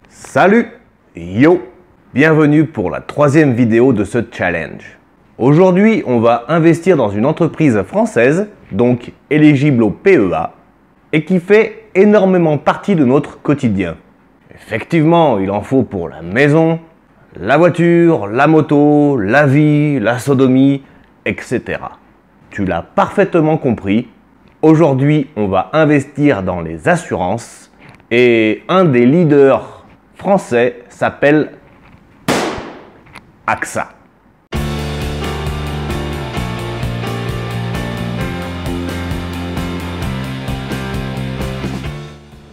Salut, yo, bienvenue pour la troisième vidéo de ce challenge. Aujourd'hui, on va investir dans une entreprise française, donc éligible au PEA, et qui fait énormément partie de notre quotidien. Effectivement, il en faut pour la maison, la voiture, la moto, la vie, la sodomie, etc. Tu l'as parfaitement compris, aujourd'hui on va investir dans les assurances et un des leaders français s'appelle AXA.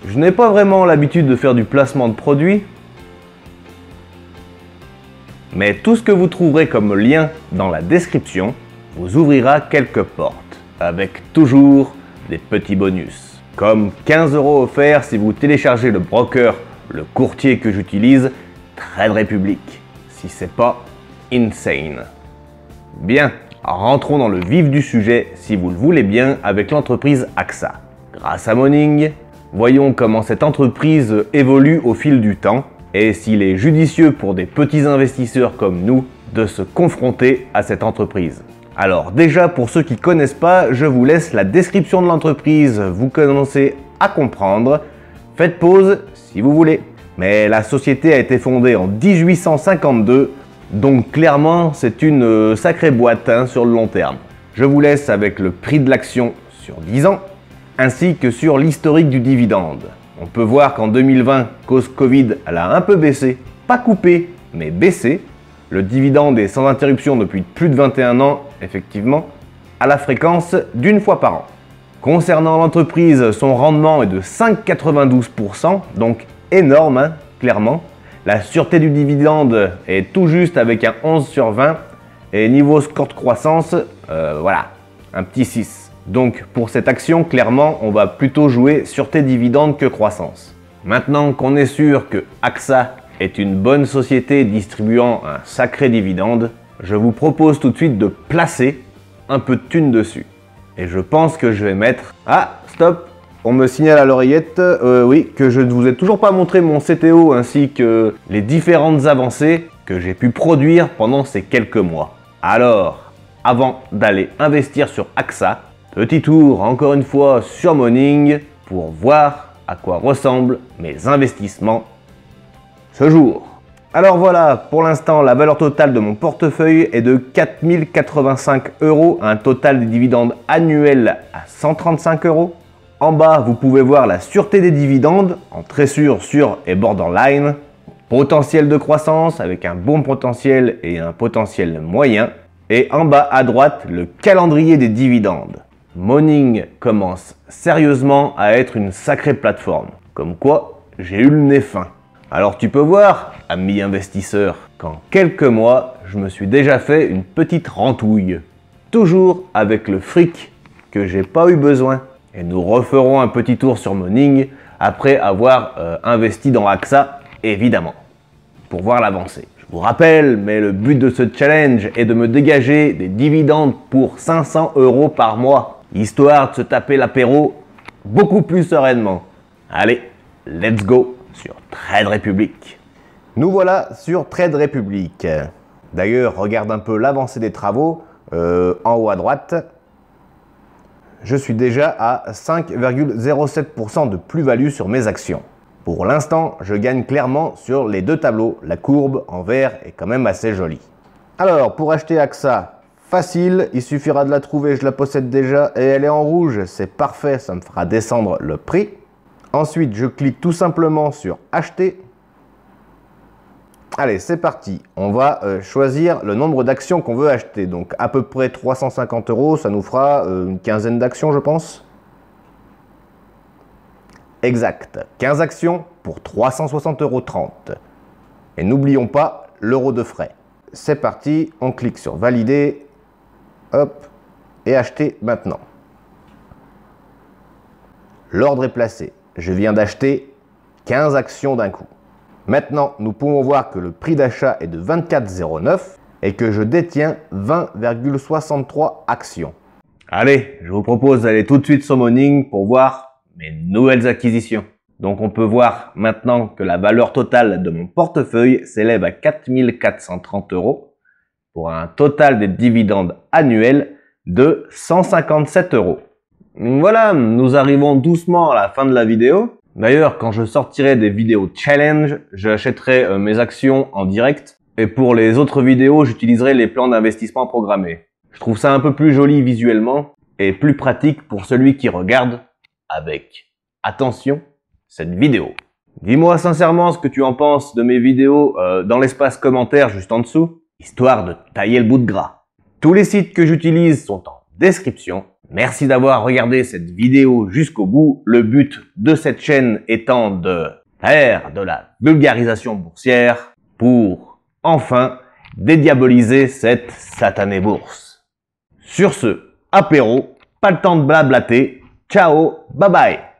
Je n'ai pas vraiment l'habitude de faire du placement de produits, mais tout ce que vous trouverez comme lien dans la description vous ouvrira quelques portes, avec toujours des petits bonus, comme 15 € offerts si vous téléchargez le broker, le courtier que j'utilise, Trade Republic, si c'est pas insane. Bien, rentrons dans le vif du sujet si vous le voulez bien avec l'entreprise AXA. Grâce à Morning, voyons comment cette entreprise évolue au fil du temps et s'il est judicieux pour des petits investisseurs comme nous de se confronter à cette entreprise. Alors déjà, pour ceux qui ne connaissent pas, je vous laisse la description de l'entreprise, vous commencez à comprendre. Faites pause si vous voulez. Mais la société a été fondée en 1852, donc clairement c'est une sacrée boîte sur le long terme. Je vous laisse avec le prix de l'action sur 10 ans, ainsi que sur l'historique du dividende. On peut voir qu'en 2020, cause Covid, elle a un peu baissé, pas coupé, mais baissé. Le dividende est sans interruption depuis plus de 21 ans, effectivement, à la fréquence d'une fois par an. Concernant l'entreprise, son rendement est de 5,92%, donc énorme, clairement. La sûreté du dividende est tout juste avec un 11 sur 20. Et niveau score de croissance, voilà, un petit 6. Donc pour cette action, clairement, on va plutôt jouer sûreté dividende que croissance. Maintenant qu'on est sûr que AXA est une bonne société distribuant un sacré dividende, je vous propose tout de suite de placer un peu de thunes dessus. Et je pense que je vais mettre... Ah, stop! On me signale à l'oreillette, oui, que je ne vous ai toujours pas montré mon CTO ainsi que les différentes avancées que j'ai pu produire pendant ces quelques mois. Alors, avant d'aller investir sur AXA, petit tour encore une fois sur Morning pour voir à quoi ressemblent mes investissements ce jour. Alors voilà, pour l'instant, la valeur totale de mon portefeuille est de 4085 €, un total des dividendes annuels à 135 €. En bas, vous pouvez voir la sûreté des dividendes en très sûr, sûr et borderline. Potentiel de croissance avec un bon potentiel et un potentiel moyen. Et en bas à droite, le calendrier des dividendes. Morning commence sérieusement à être une sacrée plateforme. Comme quoi, j'ai eu le nez fin. Alors tu peux voir, ami investisseur, qu'en quelques mois, je me suis déjà fait une petite rentouille. Toujours avec le fric que j'ai pas eu besoin. Et nous referons un petit tour sur Morning après avoir investi dans AXA, évidemment, pour voir l'avancée. Je vous rappelle, mais le but de ce challenge est de me dégager des dividendes pour 500 € par mois, histoire de se taper l'apéro beaucoup plus sereinement. Allez, let's go sur Trade Republic. Nous voilà sur Trade Republic. D'ailleurs, regarde un peu l'avancée des travaux, en haut à droite. Je suis déjà à 5,07% de plus-value sur mes actions. Pour l'instant, je gagne clairement sur les deux tableaux. La courbe en vert est quand même assez jolie. Alors, pour acheter AXA, facile, il suffira de la trouver, je la possède déjà et elle est en rouge, c'est parfait, ça me fera descendre le prix. Ensuite, je clique tout simplement sur acheter. Allez, c'est parti. On va choisir le nombre d'actions qu'on veut acheter. Donc à peu près 350 €, ça nous fera une quinzaine d'actions, je pense. Exact. 15 actions pour 360,30 €. Et n'oublions pas l'euro de frais. C'est parti, on clique sur valider. Hop, et acheter maintenant. L'ordre est placé. Je viens d'acheter 15 actions d'un coup. Maintenant, nous pouvons voir que le prix d'achat est de 24,09 et que je détiens 20,63 actions. Allez, je vous propose d'aller tout de suite sur Morning pour voir mes nouvelles acquisitions. Donc on peut voir maintenant que la valeur totale de mon portefeuille s'élève à 4 430 € pour un total des dividendes annuels de 157 €. Voilà, nous arrivons doucement à la fin de la vidéo. D'ailleurs, quand je sortirai des vidéos challenge, j'achèterai mes actions en direct. Et pour les autres vidéos, j'utiliserai les plans d'investissement programmés. Je trouve ça un peu plus joli visuellement et plus pratique pour celui qui regarde avec attention cette vidéo. Dis-moi sincèrement ce que tu en penses de mes vidéos dans l'espace commentaire juste en dessous, histoire de tailler le bout de gras. Tous les sites que j'utilise sont en description. Merci d'avoir regardé cette vidéo jusqu'au bout. Le but de cette chaîne étant de faire de la vulgarisation boursière pour enfin dédiaboliser cette satanée bourse. Sur ce, apéro, pas le temps de blablater. Ciao, bye bye.